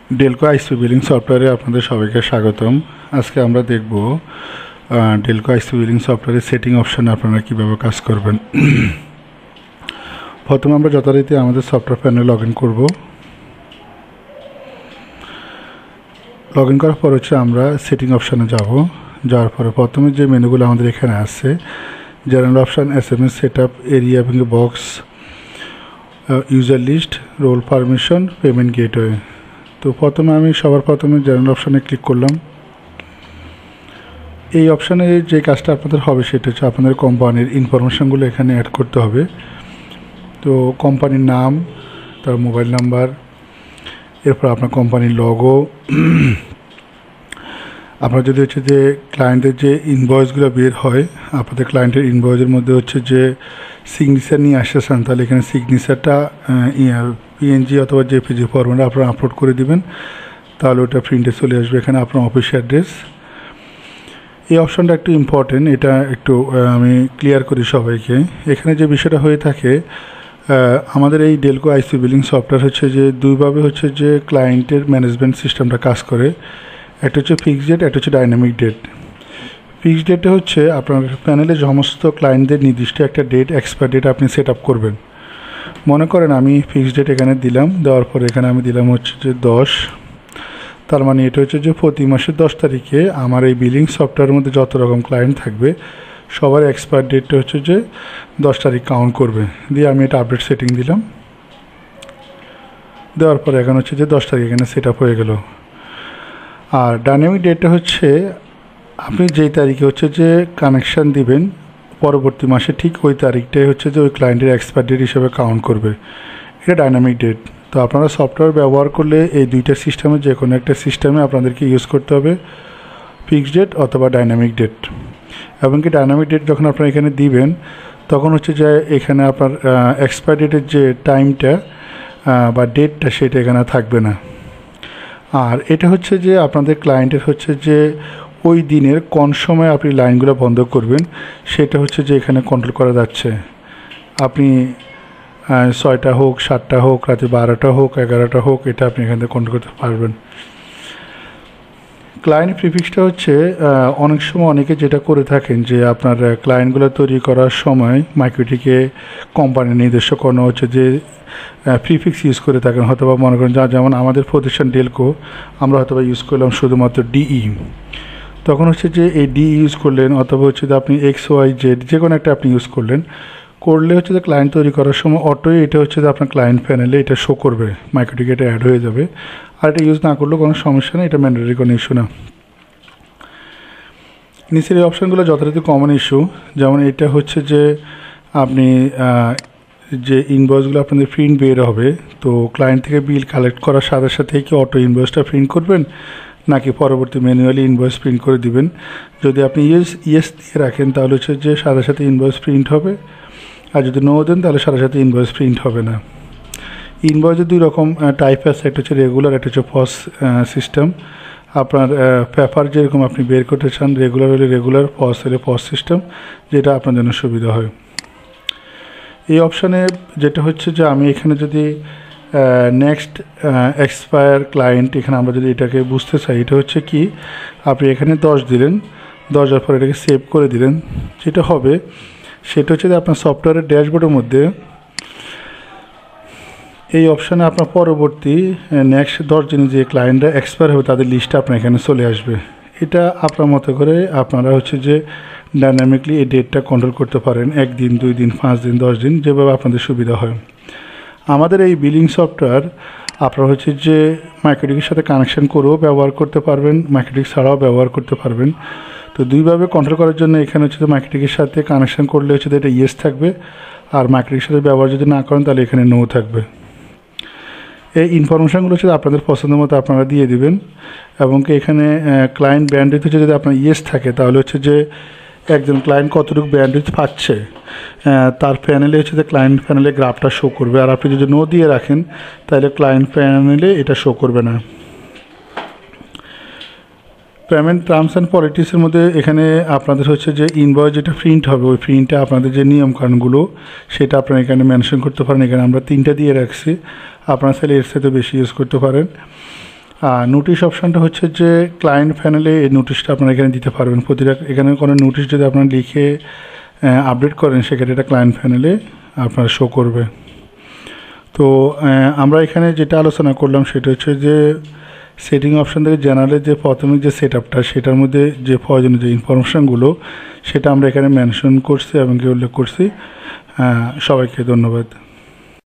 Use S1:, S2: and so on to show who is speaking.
S1: Delco আইসপি billing সফটওয়্যারে আপনাদের সবাইকে স্বাগতম। আজকে আমরা দেখব ডেলকো আইসপি বিলিং সফটওয়্যারের সেটিং অপশানে আপনারা কীভাবে কাজ করবেন। প্রথমে আমরা যথারীতি আমাদের সফটওয়্যার প্যানেলে লগ ইন করব। লগ ইন করার পর আমরা সেটিং অপশানে যাওয়ার পরে প্রথমে যে মেনুগুলো আমাদের এখানে আছে, general option, SMS setup, area এবং box, user list, role permission, payment gateway. তো আমি সবার প্রথমে জেনারেল অপশানে ক্লিক করলাম। এই অপশানে যে কাজটা আপনাদের হবে সেটা হচ্ছে আপনাদের কোম্পানির ইনফরমেশানগুলো এখানে অ্যাড করতে হবে। তো কোম্পানির নাম, তার মোবাইল নাম্বার, এরপর আপনার কোম্পানির লোগো, আপনার যদি যে ক্লায়েন্টের যে ইনভয়েসগুলো বের হয়, আপনাদের ক্লায়েন্টের ইনভয়েসের মধ্যে যে সিগনেচার নিয়ে আসতেছেন, তাহলে এখানে সিগনেচারটা PNG অথবা JPG ফরম্যাটে আপনারা আপলোড করে দিবেন, তাহলে ওটা প্রিন্টে চলে আসবে। এখানে আপনার অফিস অ্যাড্রেস, এই অপশানটা একটু ইম্পর্টেন্ট, এটা একটু আমি ক্লিয়ার করি সবাইকে। এখানে যে বিষয়টা হয়ে থাকে, আমাদের এই ডেলকো আইসপি বিলিং সফটওয়্যার যে দুইভাবে যে ক্লায়েন্টের ম্যানেজমেন্ট সিস্টেমটা কাজ করে। একটা ফিক্সড ডেট, একটা ডাইনামিক ডেট। ফিক্সড ডেটে আপনার প্যানেলে সমস্ত ক্লায়েন্টদের নির্দিষ্ট একটা ডেট, এক্সপায়ার ডেট আপনি সেট আপ করবেন। মনে করেন আমি ফিক্সড ডেট এখানে দিলাম, দেওয়ার পর এখানে আমি দিলাম 10, তার মানে এটা প্রতি মাসের 10 তারিখে আমার এই বিলিং সফটওয়্যারের মধ্যে যত রকম ক্লায়েন্ট থাকবে সবার এক্সপায়ার ডেটটা 10 তারিখ কাউন্ট করবে। দিয়ে আমি এটা আপডেট সেটিং দিলাম, দেওয়ার পর এখন 10 তারিখ এখানে সেট আপ হয়ে গেল। আর ডাইনামিক ডেটটা আপনি যেই তারিখে যে কানেকশান দিবেন পরবর্তী মাসে ঠিক ওই তারিখটাই ওই ক্লায়েন্টের এক্সপায়ার ডেট হিসেবে কাউন্ট করবে। এটা ডাইনামিক ডেট। তো আপনারা সফটওয়্যার ব্যবহার করলে এই দুইটা সিস্টেমে যে কোনো একটা সিস্টেমে আপনাদেরকে ইউজ করতে হবে, ফিক্সড ডেট অথবা ডাইনামিক ডেট। এবং কি ডাইনামিক ডেট যখন আপনারা এখানে দিবেন তখন যে এখানে আপনার এক্সপায়ার ডেটের যে টাইমটা বা ডেটটা সেটা এখানে থাকবে না। আর এটা যে আপনাদের ক্লায়েন্টের যে ওই দিনের কোন সময় আপনি লাইনগুলো বন্ধ করবেন সেটা যে এখানে কন্ট্রোল করা যাচ্ছে। আপনি 6টা হোক, 7টা হোক, রাতে 12টা হোক, 11টা হোক, এটা আপনি এখান থেকে কন্ট্রোল করতে পারবেন। ক্লায়েন্ট প্রিফিক্সটা অনেক সময় অনেকে যেটা করে থাকেন যে আপনার ক্লায়েন্টগুলো তৈরি করার সময় মাইক্রোটিকে কোম্পানি নির্দিষ্ট কোনো যে প্রিফিক্স ইউজ করে থাকেন, হয়তো বা মনে করেন যেমন আমাদের প্রতিষ্ঠান ডেলকো, আমরা হয়তো বা ইউজ করলাম শুধুমাত্র DE। তখন যে এই DE ইউজ করলেন, অথবা আপনি XYZ যে কোনো একটা আপনি ইউজ করলে যে ক্লায়েন্ট তৈরি করার সময় অটোই এটা যে আপনার ক্লায়েন্ট প্যানেলে এটা শো করবে, মাইক্রোটিকে এটা অ্যাড হয়ে যাবে। আর এটা ইউজ না করলেও কোনো সমস্যা নেই, এটা ম্যান্ডেটরি কোনো ইস্যু না। নিচের এই অপশানগুলো যথারীতি কমন ইস্যু, যেমন এটা যে আপনি যে ইনভয়েসগুলো আপনাদের প্রিন্ট বের হবে, তো ক্লায়েন্ট থেকে বিল কালেক্ট করার সাথে সাথেই কি অটো ইনভয়েসটা প্রিন্ট করবেন, নাকি পরবর্তী ম্যানুয়ালি ইনভয়েস প্রিন্ট করে দিবেন। যদি আপনি ইয়েস দিয়ে রাখেন তাহলে যে সাথে সাথে ইনভয়েস প্রিন্ট হবে, আর যদি নো দেন তাহলে সাথে সাথে ইনভয়েস প্রিন্ট হবে না। ইনভয়েসের দুই রকম টাইপ আছে, একটা রেগুলার, একটা পজ সিস্টেম। আপনার পেপার যেরকম আপনি বের করতে চান, রেগুলার হলে রেগুলার, পজ হলে পজ সিস্টেম, যেটা আপনার জন্য সুবিধা হয়। এই অপশানে যেটা যে আমি এখানে যদি নেক্সট এক্সপায়ার ক্লায়েন্ট, এখানে আমরা যদি এটাকে বুঝতে চাই, এটা কি আপনি এখানে 10 দিলেন, 10 পর এটাকে সেভ করে দিলেন, যেটা হবে সেটা যে আপনার সফটওয়্যারের ড্যাশবোর্ডের মধ্যে এই অপশানে আপনার পরবর্তী নেক্সট 10 দিনে যে ক্লায়েন্টরা এক্সপায়ার হবে তাদের লিস্টটা আপনার এখানে চলে আসবে। এটা আপনার মতো করে আপনারা যে ডাইনামিকলি এই ডেটটা কন্ট্রোল করতে পারেন, 1 দিন, 2 দিন, 5 দিন, 10 দিন, যেভাবে আপনাদের সুবিধা হয়। আমাদের এই বিলিং সফটওয়্যার আপনারা যে মাইক্রোটিকের সাথে কানেকশান করেও ব্যবহার করতে পারবেন, মাইক্রোটিক ছাড়াও ব্যবহার করতে পারবেন। তো দুইভাবে কন্ট্রোল করার জন্য এখানে মাইক্রোটিকের সাথে কানেকশান করলে এটা ইয়েস থাকবে, আর মাইক্রোটিকের সাথে ব্যবহার যদি না করেন তাহলে এখানে নো থাকবে। এই ইনফরমেশানগুলো আপনাদের পছন্দ মতো আপনারা দিয়ে দিবেন। এবং কি এখানে ক্লায়েন্ট ব্যান্ডউইথ যদি আপনার ইয়েস থাকে তাহলে যে একজন ক্লায়েন্ট কতটুকু ব্যান্ডউইথ পাচ্ছে তার প্যানেলে ক্লায়েন্ট প্যানেলে গ্রাফটা শো করবে। আর আপনি যদি নো দিয়ে রাখেন তাহলে ক্লায়েন্ট প্যানেলে এটা শো করবে না। পেমেন্ট টার্মস অ্যান্ড পলিটিক্সের মধ্যে এখানে আপনাদের যে ইনভয়েস যেটা প্রিন্ট হবে, ওই প্রিন্টে আপনাদের যে নিয়মকানুনগুলো সেটা আপনারা এখানে মেনশন করতে পারেন। এখানে আমরা 3টা দিয়ে রাখছি, আপনারা চাইলে এর সাথে বেশি ইউজ করতে পারেন। নোটিশ অপশানটা হচ্ছে যে ক্লায়েন্ট প্যানেলে এই নোটিশটা আপনারা এখানে দিতে পারবেন। প্রতিটা এখানে কোনো নোটিশ যদি আপনারা লিখে আপডেট করেন সেক্ষেত্রে এটা ক্লায়েন্ট প্যানেলে আপনারা শো করবে। তো আমরা এখানে যেটা আলোচনা করলাম সেটা হচ্ছে যে সেটিং অপশান থেকে জেনারেলের যে প্রাথমিক যে সেট আপটা সেটার মধ্যে যে প্রয়োজনীয় যে ইনফরমেশানগুলো সেটা আমরা এখানে মেনশন করছি এবং উল্লেখ করছি। সবাইকে ধন্যবাদ।